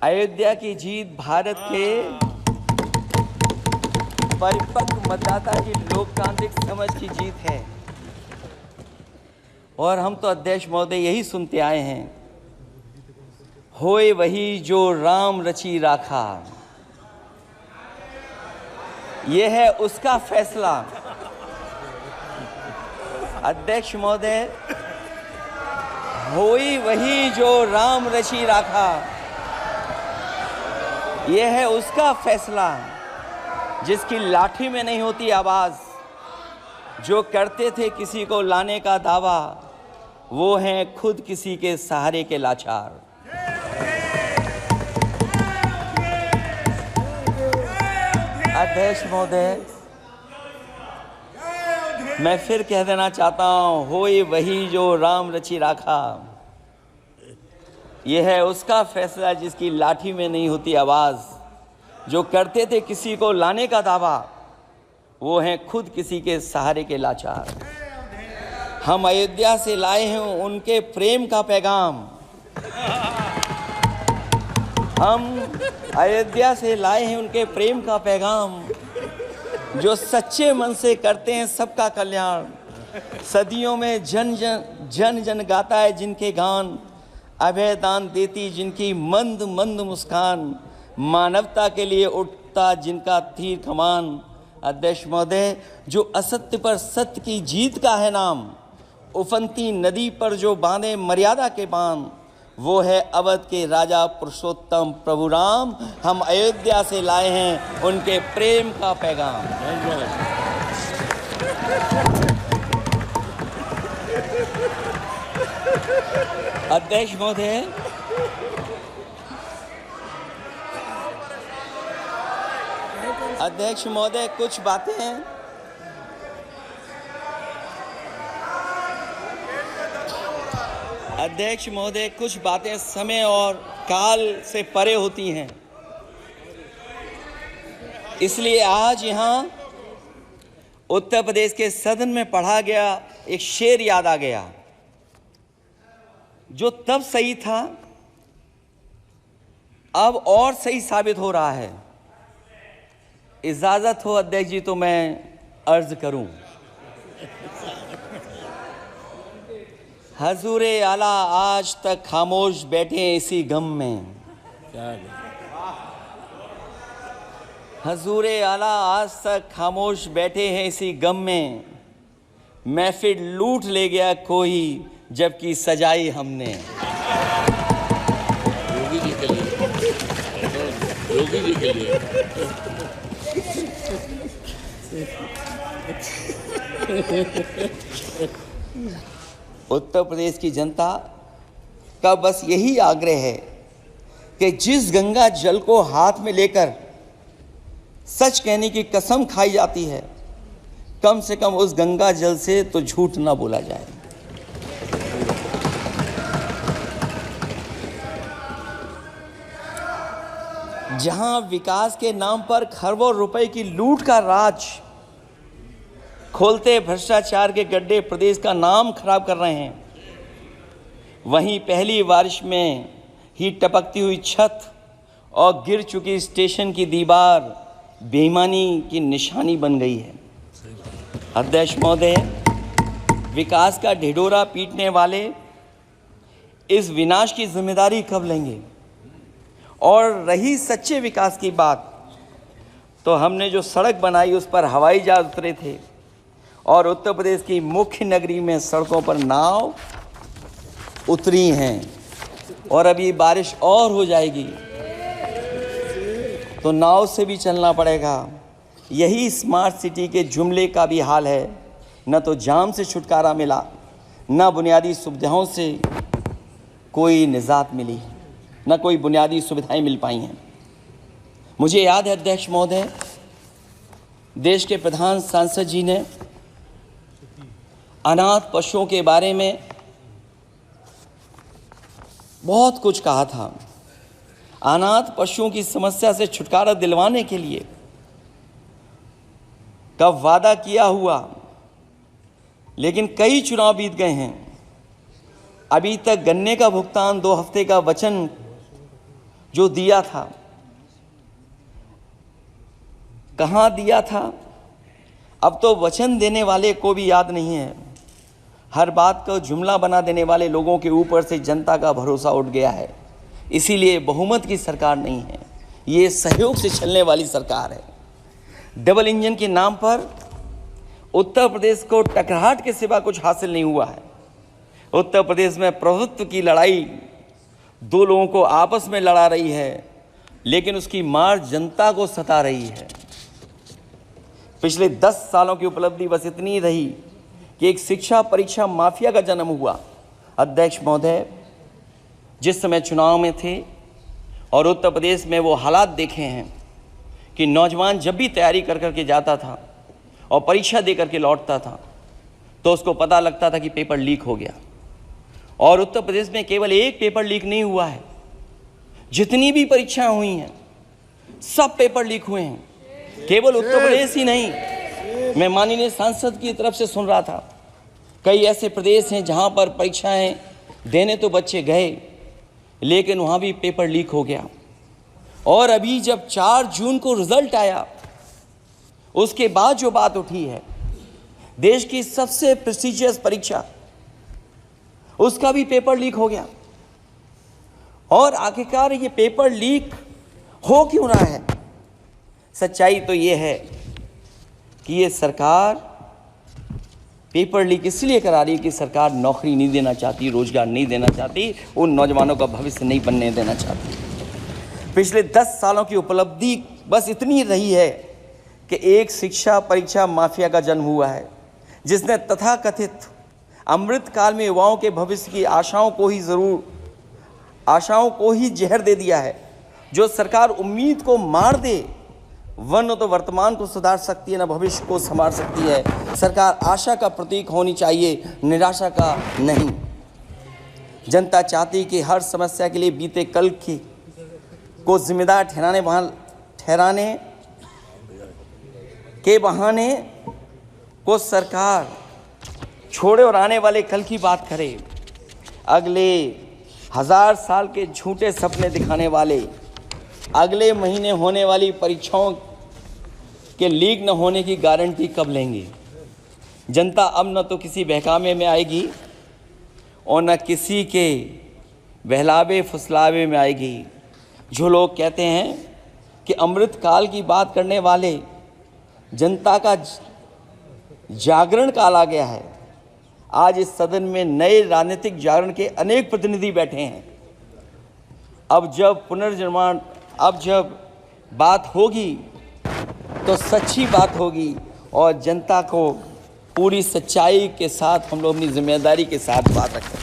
अयोध्या की जीत भारत के परिपक्व मतदाता की लोकतांत्रिक समझ की जीत है। और हम तो अध्यक्ष महोदय यही सुनते आए हैं, होए वही जो राम रची राखा, यह है उसका फैसला। अध्यक्ष महोदय, होई वही जो राम रची राखा, यह है उसका फैसला, जिसकी लाठी में नहीं होती आवाज, जो करते थे किसी को लाने का दावा, वो हैं खुद किसी के सहारे के लाचार। अध्यक्ष महोदय, मैं फिर कह देना चाहता हूं, होए वही जो राम रची राखा, यह है उसका फैसला, जिसकी लाठी में नहीं होती आवाज, जो करते थे किसी को लाने का दावा, वो हैं खुद किसी के सहारे के लाचार। हम अयोध्या से लाए हैं उनके प्रेम का पैगाम, हम अयोध्या से लाए हैं उनके प्रेम का पैगाम, जो सच्चे मन से करते हैं सबका कल्याण। सदियों में जन जन गाता है जिनके गान, अभय दान देती जिनकी मंद मंद मुस्कान, मानवता के लिए उठता जिनका तीर कमान। अध्यक्ष महोदय, जो असत्य पर सत्य की जीत का है नाम, उफनती नदी पर जो बांधे मर्यादा के बांध, वो है अवध के राजा पुरुषोत्तम प्रभु राम। हम अयोध्या से लाए हैं उनके प्रेम का पैगाम। अध्यक्ष महोदय, अध्यक्ष महोदय, कुछ बातें अध्यक्ष महोदय, कुछ बातें समय और काल से परे होती हैं, इसलिए आज यहाँ उत्तर प्रदेश के सदन में पढ़ा गया एक शेर याद आ गया, जो तब सही था अब और सही साबित हो रहा है। इजाजत हो अध्यक्ष जी तो मैं अर्ज करूं। हजूरे आला आज तक खामोश बैठे इसी गम में, हजूरे आला आज तक खामोश बैठे हैं इसी गम में, महफिल लूट ले गया कोई जबकि सजाई हमने। योगी जी के लिए, योगी जी के लिए। उत्तर प्रदेश की जनता का बस यही आग्रह है कि जिस गंगा जल को हाथ में लेकर सच कहने की कसम खाई जाती है, कम से कम उस गंगा जल से तो झूठ ना बोला जाए। जहां विकास के नाम पर खरबों रुपए की लूट का राज खोलते भ्रष्टाचार के गड्ढे प्रदेश का नाम खराब कर रहे हैं, वहीं पहली बारिश में ही टपकती हुई छत और गिर चुकी स्टेशन की दीवार बेईमानी की निशानी बन गई है। अध्यक्ष महोदय, विकास का ढिढोरा पीटने वाले इस विनाश की जिम्मेदारी कब लेंगे? और रही सच्चे विकास की बात, तो हमने जो सड़क बनाई उस पर हवाई जहाज उतरे थे, और उत्तर प्रदेश की मुख्य नगरी में सड़कों पर नाव उतरी हैं, और अभी बारिश और हो जाएगी तो नाव से भी चलना पड़ेगा। यही स्मार्ट सिटी के जुमले का भी हाल है। न तो जाम से छुटकारा मिला, न बुनियादी सुविधाओं से कोई निजात मिली, न कोई बुनियादी सुविधाएं मिल पाई हैं। मुझे याद है अध्यक्ष महोदय, देश के प्रधान सांसद जी ने अनाथ पशुओं के बारे में बहुत कुछ कहा था। अनाथ पशुओं की समस्या से छुटकारा दिलवाने के लिए कब वादा किया हुआ, लेकिन कई चुनाव बीत गए हैं, अभी तक गन्ने का भुगतान 2 हफ्ते का वचन जो दिया था, कहाँ दिया था, अब तो वचन देने वाले को भी याद नहीं है। हर बात को जुमला बना देने वाले लोगों के ऊपर से जनता का भरोसा उठ गया है। इसीलिए बहुमत की सरकार नहीं है, ये सहयोग से चलने वाली सरकार है। डबल इंजन के नाम पर उत्तर प्रदेश को टकराहट के सिवा कुछ हासिल नहीं हुआ है। उत्तर प्रदेश में प्रभुत्व की लड़ाई दो लोगों को आपस में लड़ा रही है, लेकिन उसकी मार जनता को सता रही है। पिछले 10 सालों की उपलब्धि बस इतनी रही कि एक शिक्षा परीक्षा माफिया का जन्म हुआ। अध्यक्ष महोदय, जिस समय चुनाव में थे और उत्तर प्रदेश में वो हालात देखे हैं कि नौजवान जब भी तैयारी कर करके जाता था और परीक्षा दे करके लौटता था तो उसको पता लगता था कि पेपर लीक हो गया। और उत्तर प्रदेश में केवल एक पेपर लीक नहीं हुआ है, जितनी भी परीक्षाएं हुई हैं सब पेपर लीक हुए हैं। केवल उत्तर प्रदेश ही नहीं, मैं माननीय सांसद की तरफ से सुन रहा था, कई ऐसे प्रदेश हैं जहां पर परीक्षाएं देने तो बच्चे गए लेकिन वहां भी पेपर लीक हो गया। और अभी जब 4 जून को रिजल्ट आया, उसके बाद जो बात उठी है, देश की सबसे प्रेस्टिजियस परीक्षा, उसका भी पेपर लीक हो गया। और आखिरकार ये पेपर लीक हो क्यों रहा है? सच्चाई तो ये है कि ये सरकार पेपर लीक इसलिए करा रही है कि सरकार नौकरी नहीं देना चाहती, रोजगार नहीं देना चाहती, उन नौजवानों का भविष्य नहीं बनने देना चाहती। पिछले 10 सालों की उपलब्धि बस इतनी रही है कि एक शिक्षा परीक्षा माफिया का जन्म हुआ है, जिसने तथाकथित अमृत काल में युवाओं के भविष्य की आशाओं को ही जहर दे दिया है। जो सरकार उम्मीद को मार दे, वह न तो वर्तमान को सुधार सकती है न भविष्य को संवार सकती है। सरकार आशा का प्रतीक होनी चाहिए, निराशा का नहीं। जनता चाहती कि हर समस्या के लिए बीते कल को जिम्मेदार ठहराने के बहाने को सरकार छोड़े और आने वाले कल की बात करे। अगले 1000 साल के झूठे सपने दिखाने वाले अगले महीने होने वाली परीक्षाओं के लीक न होने की गारंटी कब लेंगे? जनता अब न तो किसी बहकावे में आएगी और न किसी के बहलावे फुसलावे में आएगी। जो लोग कहते हैं कि अमृत काल की बात करने वाले जनता का जागरण काल आ गया है, आज इस सदन में नए राजनीतिक जागरण के अनेक प्रतिनिधि बैठे हैं। अब जब बात होगी तो सच्ची बात होगी और जनता को पूरी सच्चाई के साथ हम लोग अपनी जिम्मेदारी के साथ बात रखें।